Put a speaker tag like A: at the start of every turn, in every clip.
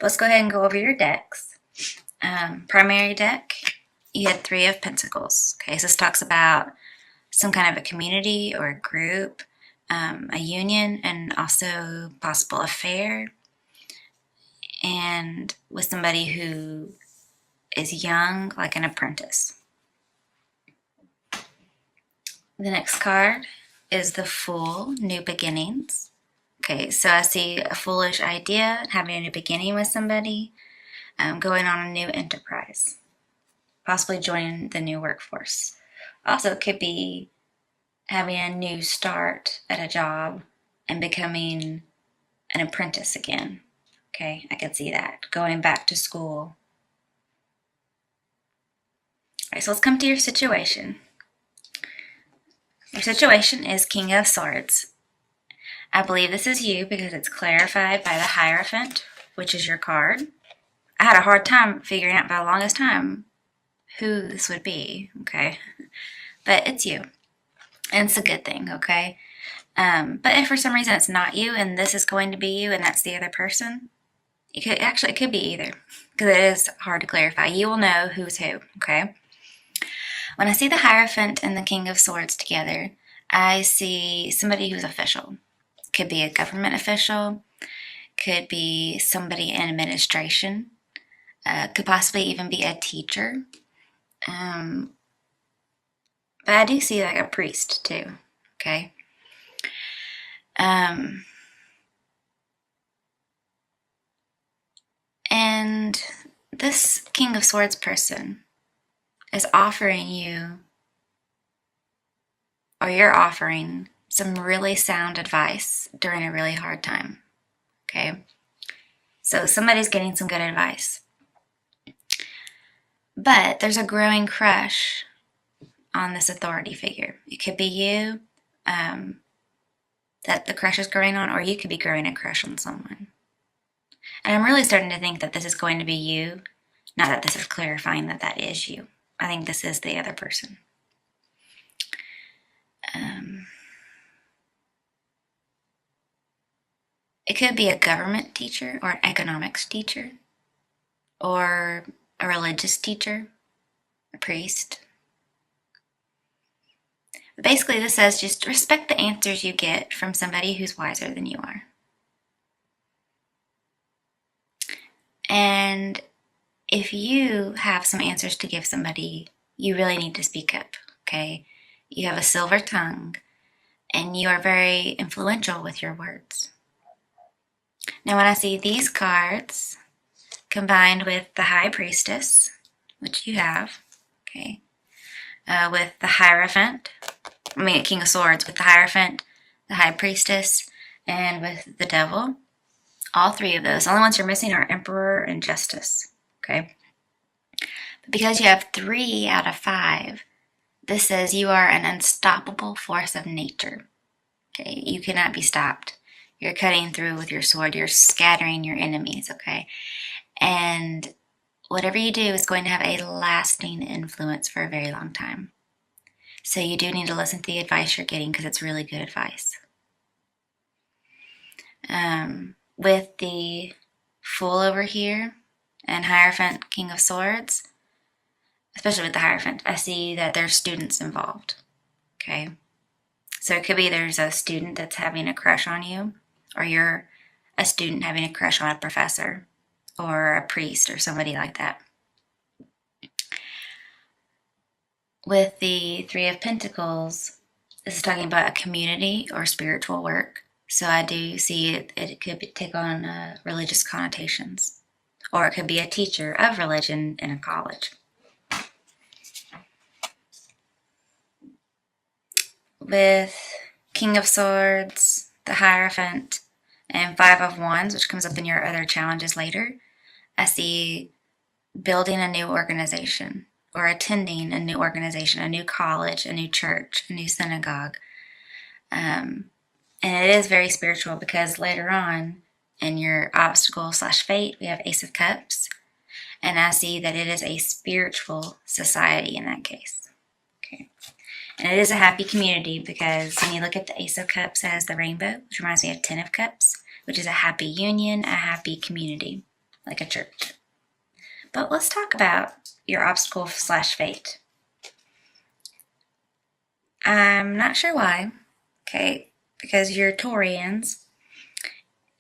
A: Let's go ahead and go over your decks. Primary deck, you had Three of Pentacles. Okay, so this talks about some kind of a community or a group, a union, and also possible affair, and with somebody who is young, like an apprentice. The next card is the Fool, New Beginnings. Okay, so I see a foolish idea, having a new beginning with somebody, going on a new enterprise, possibly joining the new workforce. Also, it could be having a new start at a job and becoming an apprentice again. Okay, I could see that. Going back to school. All right, so let's come to your situation. Your situation is King of Swords. I believe this is you because it's clarified by the Hierophant, which is your card. I had a hard time figuring out for the longest time who this would be, okay? But it's you. And it's a good thing, okay? But if for some reason it's not you and this is going to be you and that's the other person, it could be either, because it is hard to clarify. You will know who's who, okay? When I see the Hierophant and the King of Swords together, I see somebody who's official. Could be a government official, could be somebody in administration, could possibly even be a teacher. But I do see like a priest too, okay? And this King of Swords person is offering you, or you're offering, some really sound advice during a really hard time, okay? So somebody's getting some good advice. But there's a growing crush on this authority figure. It could be you that the crush is growing on, or you could be growing a crush on someone. And I'm really starting to think that this is going to be you, not that this is clarifying that that is you. I think this is the other person. It could be a government teacher or an economics teacher or a religious teacher, a priest. But basically, this says just respect the answers you get from somebody who's wiser than you are. And if you have some answers to give somebody, you really need to speak up, okay? You have a silver tongue, and you are very influential with your words. Now, when I see these cards combined with the High Priestess, which you have, okay, with the Hierophant, King of Swords, with the Hierophant, the High Priestess, and with the Devil, all three of those. The only ones you're missing are Emperor and Justice, okay? But because you have 3 out of 5, this says you are an unstoppable force of nature, okay? You cannot be stopped. You're cutting through with your sword. You're scattering your enemies, okay? And whatever you do is going to have a lasting influence for a very long time. So you do need to listen to the advice you're getting because it's really good advice. With the Fool over here and Hierophant, King of Swords, especially with the Hierophant, I see that there's students involved, okay? So it could be there's a student that's having a crush on you, or you're a student having a crush on a professor or a priest or somebody like that. With the Three of Pentacles, this is talking about a community or spiritual work. So I do see it could take on religious connotations, or it could be a teacher of religion in a college. With King of Swords, the Hierophant, and 5 of Wands, which comes up in your other challenges later, I see building a new organization or attending a new organization, a new college, a new church, a new synagogue. And it is very spiritual because later on in your obstacle/fate, we have Ace of Cups. And I see that it is a spiritual society in that case. Okay. And it is a happy community because when you look at the Ace of Cups as the rainbow, which reminds me of 10 of Cups, which is a happy union, a happy community, like a church. But let's talk about your obstacle slash fate. I'm not sure why, okay, because you're Taurians,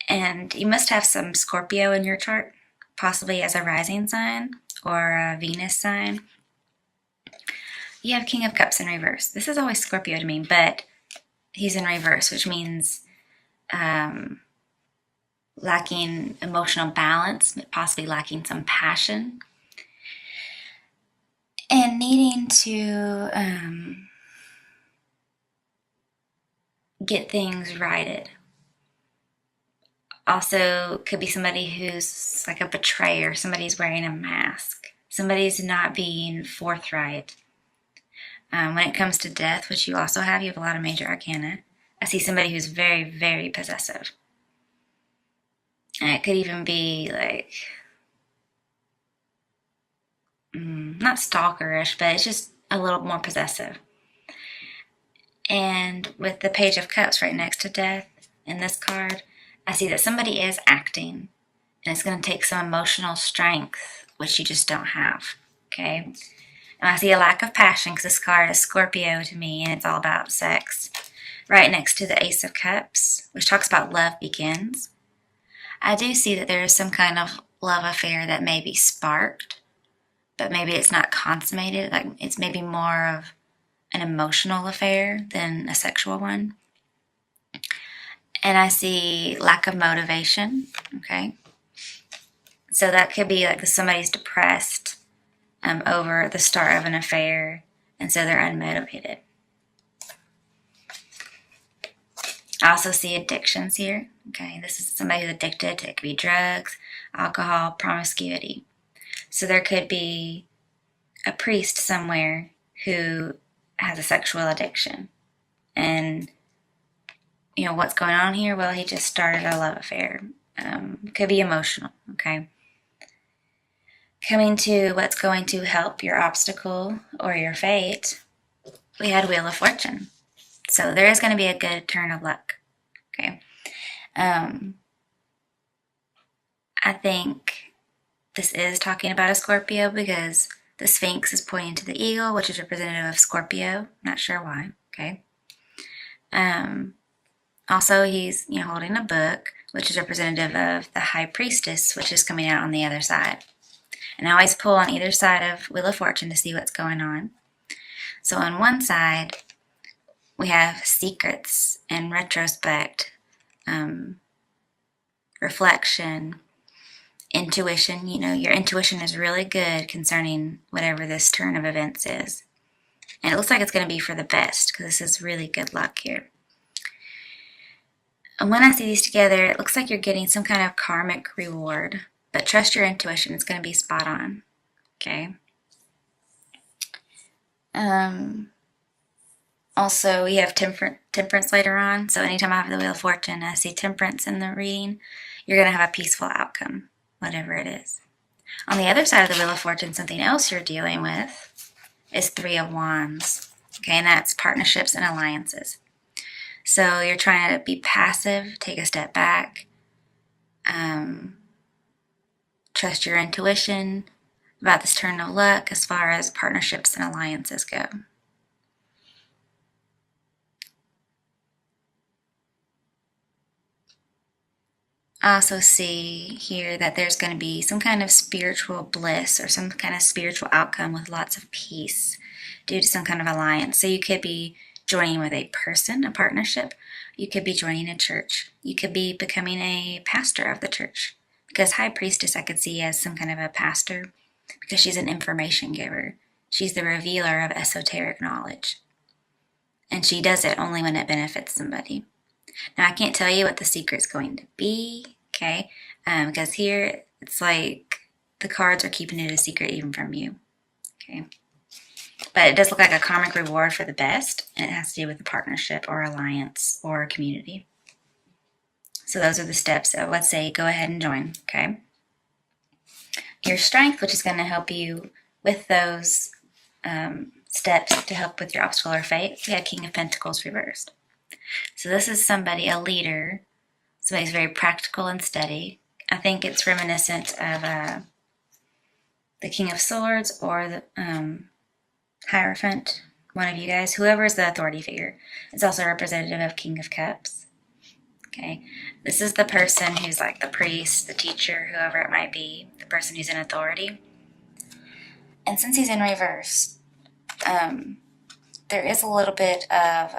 A: and you must have some Scorpio in your chart, possibly as a rising sign or a Venus sign. You have King of Cups in reverse. This is always Scorpio to me, but he's in reverse, which means lacking emotional balance, possibly lacking some passion, and needing to get things righted. Also, could be somebody who's like a betrayer, somebody's wearing a mask, somebody's not being forthright. When it comes to death, which you also have, you have a lot of major arcana. I see somebody who's very, very possessive. And it could even be like, not stalkerish, but it's just a little more possessive. And with the Page of Cups right next to death in this card, I see that somebody is acting, and it's going to take some emotional strength, which you just don't have, okay? And I see a lack of passion because this card is Scorpio to me, and it's all about sex. Right next to the Ace of Cups, which talks about love begins. I do see that there is some kind of love affair that may be sparked, but maybe it's not consummated. Like it's maybe more of an emotional affair than a sexual one. And I see lack of motivation, okay? So that could be like somebody's depressed over the start of an affair, and so they're unmotivated. I also see addictions here, okay? This is somebody who's addicted to, it could be drugs, alcohol, promiscuity. So there could be a priest somewhere who has a sexual addiction. And you know, what's going on here? Well, he just started a love affair. Could be emotional, okay? Coming to what's going to help your obstacle or your fate, we had Wheel of Fortune. So there is going to be a good turn of luck, okay? I think this is talking about a Scorpio because the Sphinx is pointing to the eagle, which is representative of Scorpio. Not sure why, okay? Also, he's holding a book, which is representative of the High Priestess, which is coming out on the other side. And I always pull on either side of Wheel of Fortune to see what's going on. So on one side, we have secrets and retrospect, reflection, intuition. Your intuition is really good concerning whatever this turn of events is. And it looks like it's going to be for the best because this is really good luck here. And when I see these together, it looks like you're getting some kind of karmic reward. But trust your intuition. It's going to be spot on. Okay? Also, we have temperance later on. So anytime I have the Wheel of Fortune and I see temperance in the reading, you're going to have a peaceful outcome, whatever it is. On the other side of the Wheel of Fortune, something else you're dealing with is Three of Wands. Okay? And that's partnerships and alliances. So you're trying to be passive, take a step back, trust your intuition about this turn of luck as far as partnerships and alliances go. I also see here that there's going to be some kind of spiritual bliss or some kind of spiritual outcome with lots of peace due to some kind of alliance. So you could be joining with a person, a partnership. You could be joining a church. You could be becoming a pastor of the church. Because High Priestess I could see as some kind of a pastor because she's an information giver. She's the revealer of esoteric knowledge. And she does it only when it benefits somebody. Now I can't tell you what the secret's going to be, okay? Because here it's like the cards are keeping it a secret even from you, okay? But it does look like a karmic reward for the best, and it has to do with a partnership or alliance or a community. So those are the steps. So let's say go ahead and join, okay? Your strength, which is going to help you with those steps to help with your obstacle or fate, we have King of Pentacles reversed. So this is somebody, a leader, somebody's very practical and steady. I think it's reminiscent of the King of Swords or the Hierophant, one of you guys, whoever is the authority figure. It's also representative of King of Cups. Okay, this is the person who's like the priest, the teacher, whoever it might be, the person who's in authority. And since he's in reverse, there is a little bit of,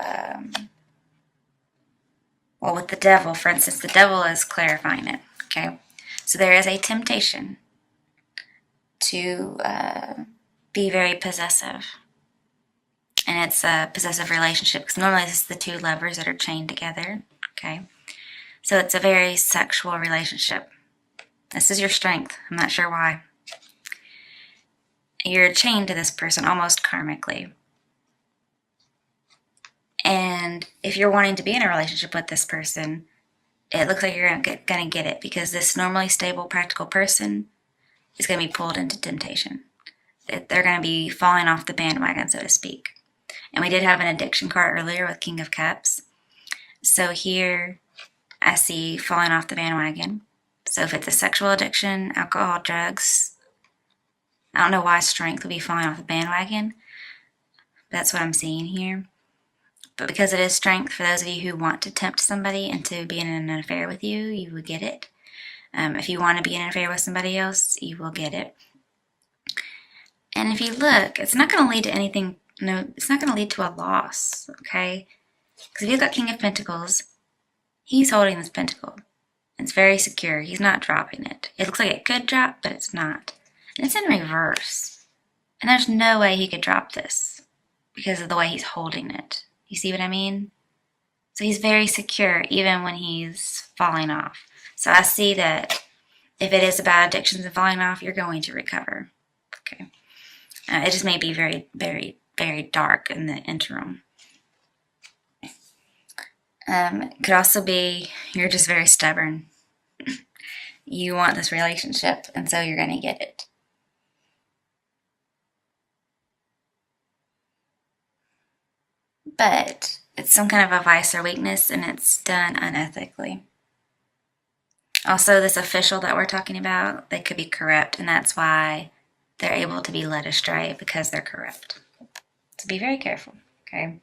A: well, with the devil, for instance, the devil is clarifying it, okay? So there is a temptation to be very possessive. And it's a possessive relationship, because normally this is the two lovers that are chained together, okay? So it's a very sexual relationship. This is your strength. I'm not sure why. You're chained to this person almost karmically. And if you're wanting to be in a relationship with this person, it looks like you're going to get it, because this normally stable, practical person is going to be pulled into temptation. They're going to be falling off the bandwagon, so to speak. And we did have an addiction card earlier with King of Cups. So here I see falling off the bandwagon. So if it's a sexual addiction, alcohol, drugs, I don't know why strength would be falling off the bandwagon. That's what I'm seeing here. But because it is strength, for those of you who want to tempt somebody into being in an affair with you, you will get it. If you want to be in an affair with somebody else, you will get it. And if you look, it's not going to lead to anything. No, it's not going to lead to a loss, okay? Because if you've got King of Pentacles, he's holding this pentacle. It's very secure. He's not dropping it. It looks like it could drop, but it's not. And it's in reverse. And there's no way he could drop this because of the way he's holding it. You see what I mean? So he's very secure even when he's falling off. So I see that if it is about addictions and falling off, you're going to recover. Okay. It just may be very, very, very dark in the interim. It could also be you're just very stubborn. You want this relationship, and so you're going to get it. But it's some kind of a vice or weakness, and it's done unethically. Also, this official that we're talking about, they could be corrupt, and that's why they're able to be led astray, because they're corrupt. So be very careful, okay?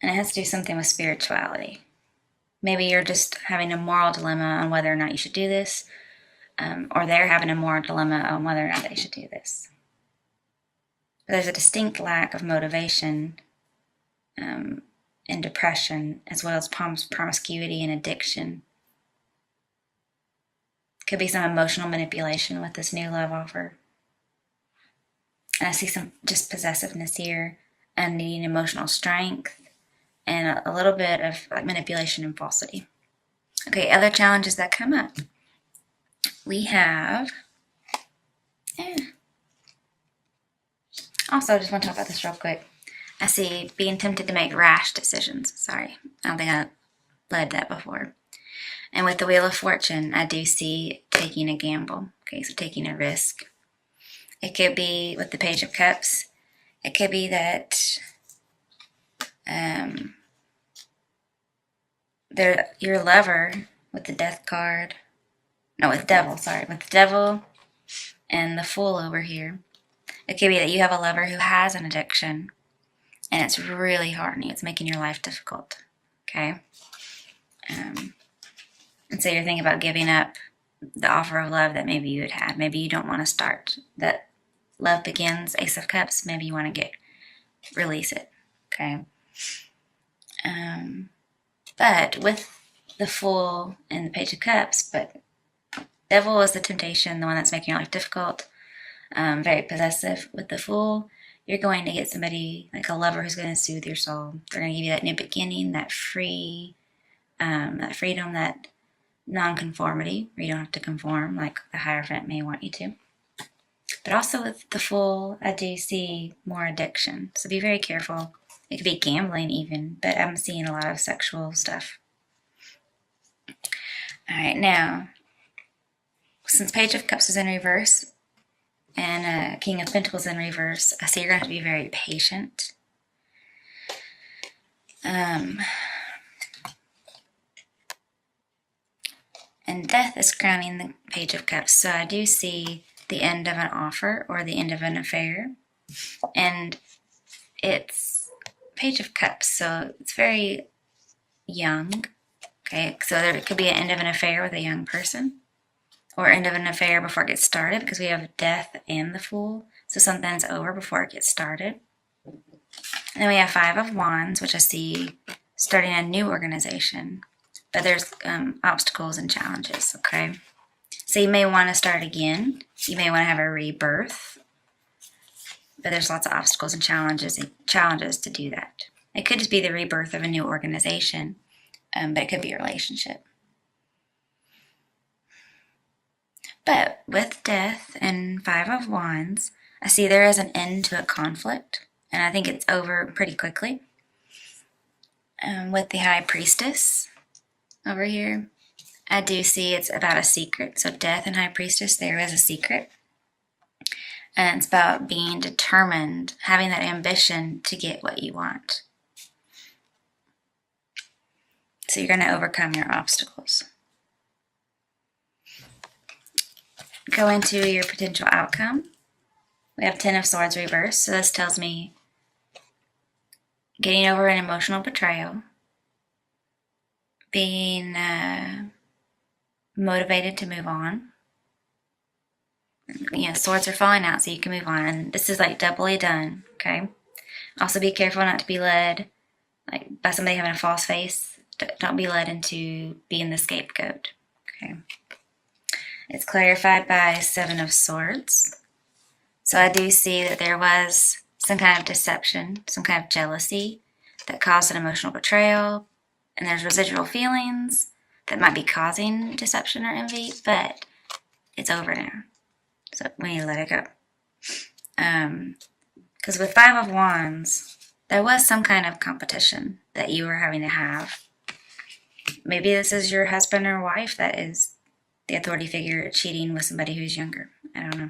A: And it has to do something with spirituality. Maybe you're just having a moral dilemma on whether or not you should do this, or they're having a moral dilemma on whether or not they should do this. But there's a distinct lack of motivation in depression, as well as promiscuity and addiction. Could be some emotional manipulation with this new love offer. And I see some just possessiveness here and needing emotional strength and a little bit of manipulation and falsity. Okay, other challenges that come up. We have... Also, I just want to talk about this real quick. I see being tempted to make rash decisions. Sorry, I don't think I led that before. And with the Wheel of Fortune, I do see taking a gamble. Okay, so taking a risk. It could be with the Page of Cups. It could be that your lover with the Death card. No, with Devil, sorry. With the Devil and the Fool over here. It could be that you have a lover who has an addiction and it's really hard on you. It's making your life difficult. Okay? And so you're thinking about giving up the offer of love that maybe you had had. Maybe you don't want to start. That love begins, Ace of Cups. Maybe you want to release it. Okay? But with the Fool and the Page of Cups, but Devil is the temptation, the one that's making your life difficult. Very possessive. With the Fool, you're going to get somebody like a lover who's going to soothe your soul. They're going to give you that new beginning, that freedom, that non-conformity, where you don't have to conform like the Hierophant may want you to. But also with the Fool, I do see more addiction. So be very careful. It could be gambling even, but I'm seeing a lot of sexual stuff. Alright, now, since Page of Cups is in reverse, and King of Pentacles in reverse, I see you're going to have to be very patient. And Death is crowning the Page of Cups. So I do see the end of an offer or the end of an affair. And it's Page of Cups, so it's very young. Okay, so there could be an end of an affair with a young person, or end of an affair before it gets started, because we have Death and the Fool. So something's over before it gets started. And then we have Five of Wands, which I see starting a new organization. But there's obstacles and challenges, okay? So you may want to start again. You may want to have a rebirth. But there's lots of obstacles and challenges to do that. It could just be the rebirth of a new organization, but it could be a relationship. But with Death and Five of Wands, I see there is an end to a conflict, and I think it's over pretty quickly. With the High Priestess over here, I do see it's about a secret. So Death and High Priestess, there is a secret. And it's about being determined, having that ambition to get what you want. So you're going to overcome your obstacles. Go into your potential outcome. We have Ten of Swords reversed. So this tells me getting over an emotional betrayal, being motivated to move on. Swords are falling out so you can move on. And this is like doubly done, okay? Also be careful not to be led by somebody having a false face. Don't be led into being the scapegoat, okay? It's clarified by Seven of Swords. So I do see that there was some kind of deception, some kind of jealousy that caused an emotional betrayal. And there's residual feelings that might be causing deception or envy, but it's over now. So we need to let it go. Because with Five of Wands, there was some kind of competition that you were having to have. Maybe this is your husband or wife that is the authority figure cheating with somebody who's younger. I don't know.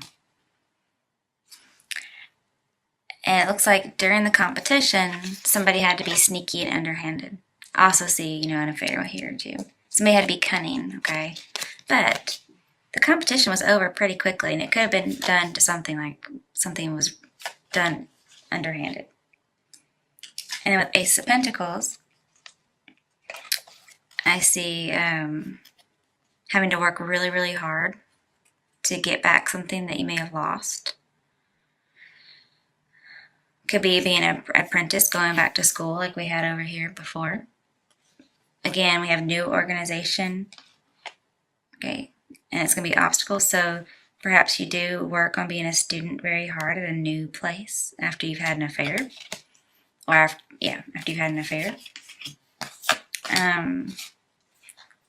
A: And it looks like during the competition, somebody had to be sneaky and underhanded. I also see, an affair here too. Somebody had to be cunning, okay? But the competition was over pretty quickly, and it could have been done to something was done underhanded. And with Ace of Pentacles, I see having to work really, really hard to get back something that you may have lost. Could be being an apprentice, going back to school like we had over here before. Again, we have new organization. Okay. And it's going to be obstacles, so perhaps you do work on being a student very hard at a new place after you've had an affair. Or, after you've had an affair.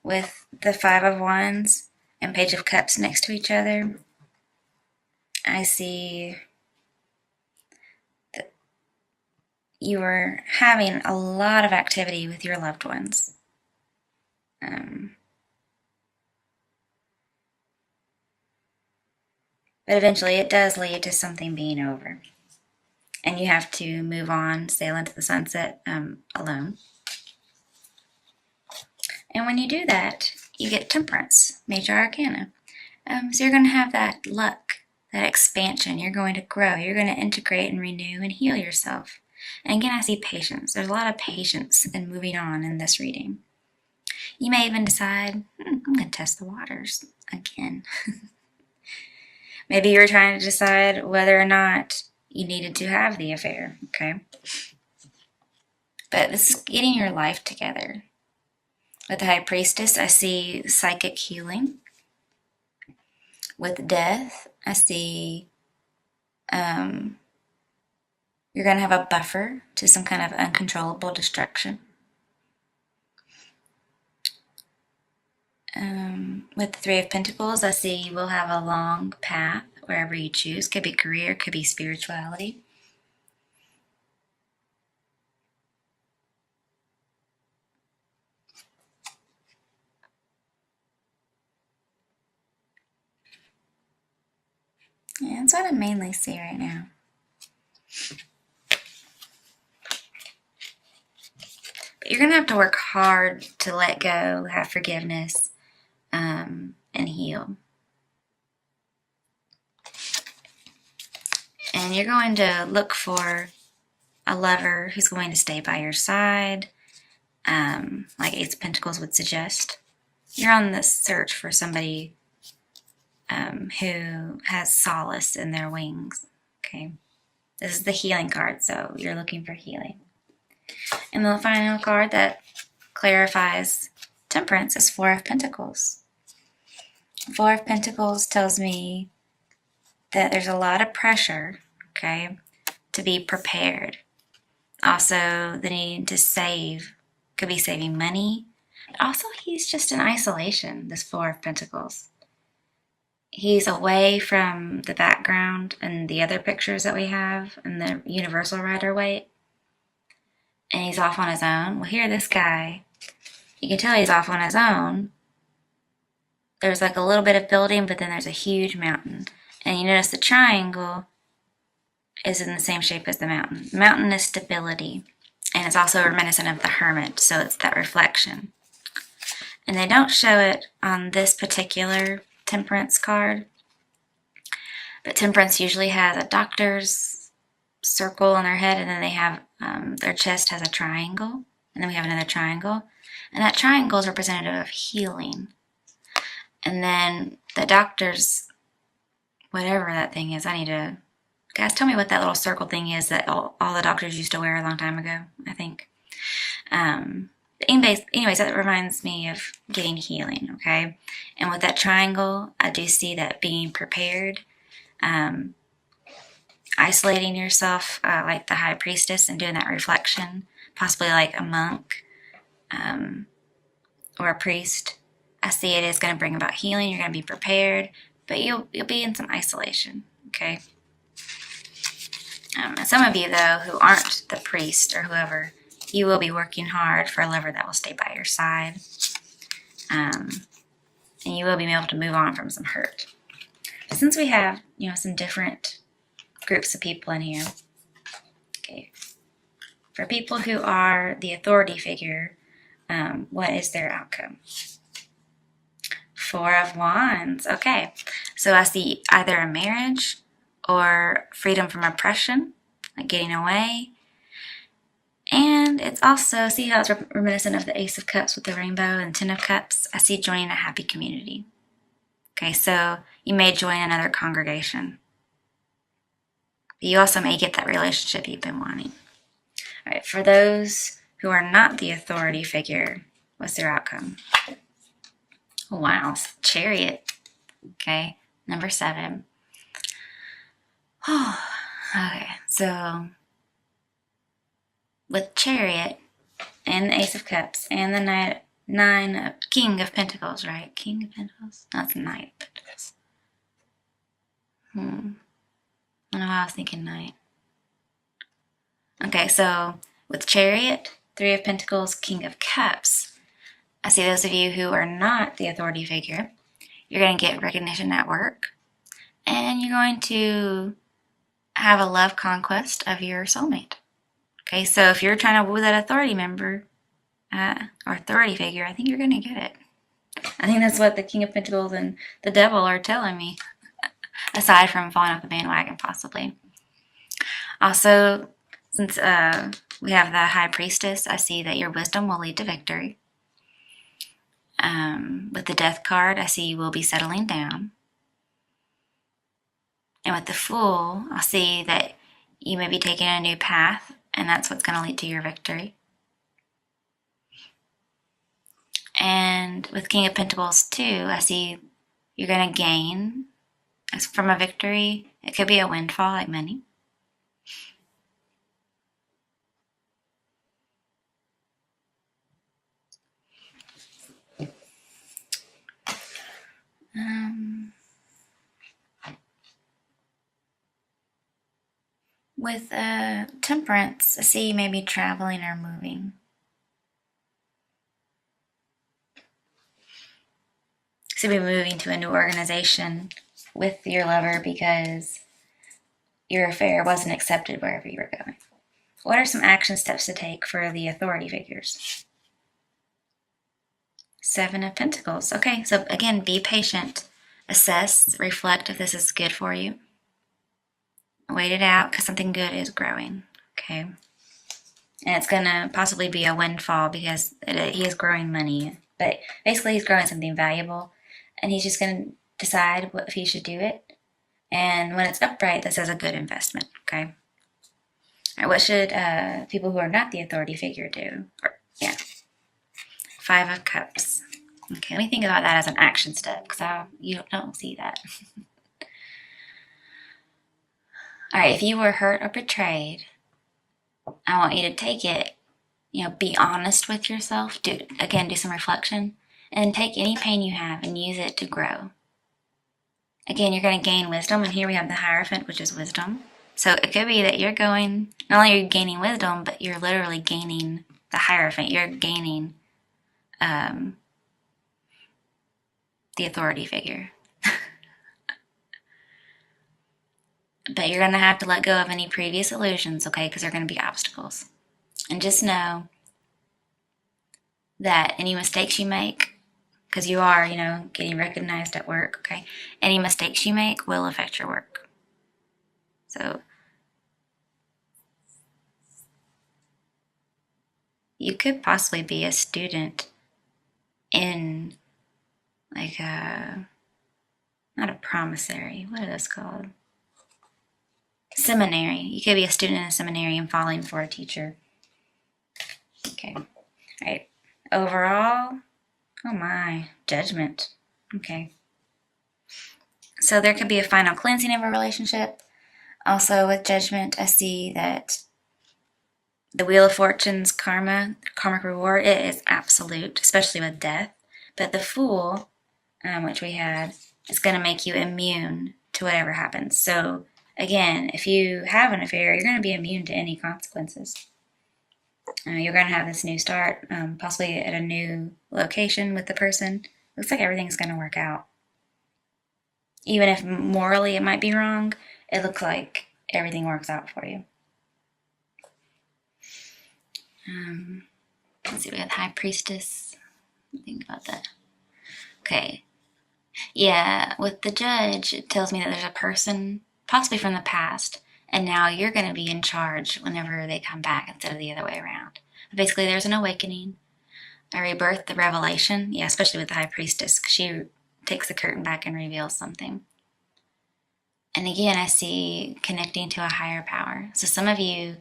A: With the Five of Wands and Page of Cups next to each other, I see that you are having a lot of activity with your loved ones. But eventually it does lead to something being over. And you have to move on, sail into the sunset alone. And when you do that, you get Temperance, Major Arcana. So you're going to have that luck, that expansion. You're going to grow. You're going to integrate and renew and heal yourself. And again, I see patience. There's a lot of patience in moving on in this reading. You may even decide, I'm going to test the waters again. Maybe you were trying to decide whether or not you needed to have the affair, okay? But this is getting your life together. With the High Priestess, I see psychic healing. With Death, I see you're going to have a buffer to some kind of uncontrollable destruction. With the Three of Pentacles, I see you will have a long path wherever you choose. Could be career, could be spirituality. Yeah, that's what I mainly see right now. But you're going to have to work hard to let go, have forgiveness, and heal. And you're going to look for a lover who's going to stay by your side, like Ace of Pentacles would suggest. You're on the search for somebody who has solace in their wings. Okay, this is the healing card, so you're looking for healing. And the final card that clarifies temperance is Four of Pentacles. Four of Pentacles tells me that there's a lot of pressure, okay, to be prepared. Also, the need to save, could be saving money. Also, he's just in isolation, this Four of Pentacles. He's away from the background and the other pictures that we have in the Universal Rider-Waite. And he's off on his own. Well, here, this guy, you can tell he's off on his own. There's like a little bit of building, but then there's a huge mountain. And you notice the triangle is in the same shape as the mountain. The mountain is stability. And it's also reminiscent of the hermit, so it's that reflection. And they don't show it on this particular temperance card. But temperance usually has a doctor's circle on their head, and then they have their chest has a triangle. And then we have another triangle. And that triangle is representative of healing. And then the doctor's, whatever that thing is, I need to, guys, tell me what that little circle thing is that all the doctors used to wear a long time ago, I think. Anyways, that reminds me of getting healing, okay? And with that triangle, I do see that being prepared, isolating yourself like the high priestess and doing that reflection, possibly like a monk or a priest. I see it is going to bring about healing. You're going to be prepared, but you'll be in some isolation, okay? And some of you, though, who aren't the priest or whoever, you will be working hard for a lover that will stay by your side. And you will be able to move on from some hurt. But since we have, some different groups of people in here, okay, for people who are the authority figure, what is their outcome? Four of Wands. Okay, so I see either a marriage or freedom from oppression, like getting away. And it's also, see how it's reminiscent of the Ace of Cups with the rainbow and Ten of Cups? I see joining a happy community. Okay, so you may join another congregation. But you also may get that relationship you've been wanting. All right, for those who are not the authority figure, what's their outcome? Oh, wow, Chariot. Okay, number 7. Oh, okay, so with Chariot and the Ace of Cups and the King of Pentacles, right? King of Pentacles? No, it's Knight of Pentacles. I don't know why I was thinking Knight. Okay, so with Chariot, Three of Pentacles, King of Cups, I see those of you who are not the authority figure, you're going to get recognition at work, and you're going to have a love conquest of your soulmate. Okay, so if you're trying to woo that authority member or authority figure, I think you're going to get it. I think that's what the King of Pentacles and the Devil are telling me, aside from falling off the bandwagon, possibly. Also, since we have the High Priestess, I see that your wisdom will lead to victory. With the Death card, I see you will be settling down. And with the Fool, I see that you may be taking a new path, and that's what's going to lead to your victory. And with King of Pentacles too, I see you're going to gain from a victory. It could be a windfall, like money. With Temperance, I see you may be traveling or moving. So you'll be moving to a new organization with your lover because your affair wasn't accepted wherever you were going. What are some action steps to take for the authority figures? Seven of Pentacles. Okay, so again, be patient. Assess, reflect if this is good for you. Wait it out because something good is growing. Okay. And it's going to possibly be a windfall because he is growing money. But basically, he's growing something valuable. And he's just going to decide if he should do it. And when it's upright, this is a good investment. Okay. All right, what should people who are not the authority figure do? Yeah. Five of Cups. Okay, let me think about that as an action step because you don't see that. All right, if you were hurt or betrayed, I want you to take it, be honest with yourself. Do some reflection and take any pain you have and use it to grow. Again, you're going to gain wisdom, and here we have the Hierophant, which is wisdom. So it could be that you're going, not only are you gaining wisdom, but you're literally gaining the Hierophant. You're gaining the authority figure. But you're going to have to let go of any previous illusions, okay? Because there are going to be obstacles. And just know that any mistakes you make, because you are, getting recognized at work, okay? Any mistakes you make will affect your work. So you could possibly be a student in like not a promissory, what are those called? Seminary. You could be a student in a seminary and falling for a teacher. Okay. All right. Overall, oh my, Judgment. Okay. So there could be a final cleansing of a relationship. Also with Judgment, I see that the Wheel of Fortune's karmic reward, it is absolute, especially with death. But the Fool, which we had, is going to make you immune to whatever happens. So again, if you have an affair, you're going to be immune to any consequences. You're going to have this new start, possibly at a new location with the person. Looks like everything's going to work out. Even if morally it might be wrong, it looks like everything works out for you. Let's see, we got the High Priestess. Think about that. Okay. Yeah, with the Judge, it tells me that there's a person, possibly from the past, and now you're going to be in charge whenever they come back instead of the other way around. But basically, there's an awakening, a rebirth, the revelation. Yeah, especially with the High Priestess, because she takes the curtain back and reveals something. And again, I see connecting to a higher power. So some of you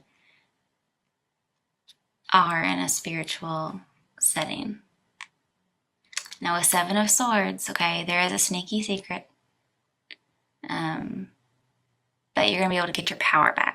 A: are in a spiritual setting. Now with Seven of Swords, okay, there is a sneaky secret. But you're going to be able to get your power back.